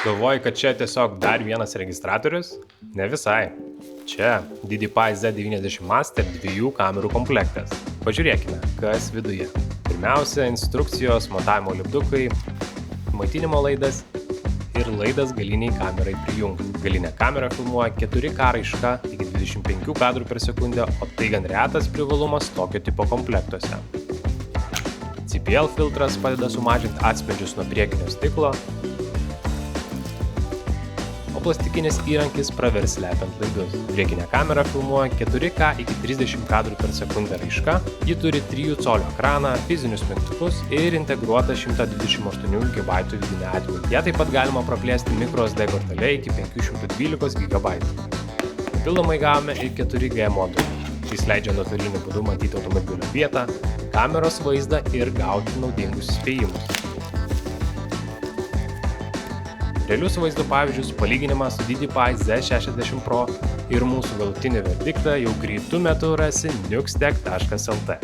Galvoji, kad čia tiesiog dar vienas registratorius? Ne visai. Čia DidiPi Z90 Master 2 kamerų komplektas. Pažiūrėkime, kas viduje. Pirmiausia, instrukcijos, montavimo lipdukai, maitinimo laidas ir laidas galiniai kamerai prijungti. Galinė kamera filmuoja 4K raiška iki 25 kadrų per sekundę, o tai gan retas privalumas tokio tipo komplektuose. CPL filtras padeda sumažinti atspindžius nuo priekinio stiklo, o plastikinis įrankis pravers slepiant laidus. Priekinė kamera filmuoja 4K iki 30 kadrų per sekundę raiška, ji turi 3 colio ekraną, fizinius mygtukus ir integruotą 128 GB vidinę atmintį. Ją taip pat galima praplėsti microSD kortele iki 512 GB. Papildomai gavome ir 4G modulį. Jis leidžia nuotoliniu būdu matyti automobilio vietą, kameros vaizdą ir gauti naudingus įspėjimus. Realius vaizdo pavyzdžius, palyginimą su DidiPi Z60 Pro ir mūsų galutinį verdiktą jau greitu metu rasi nuxtech.lt.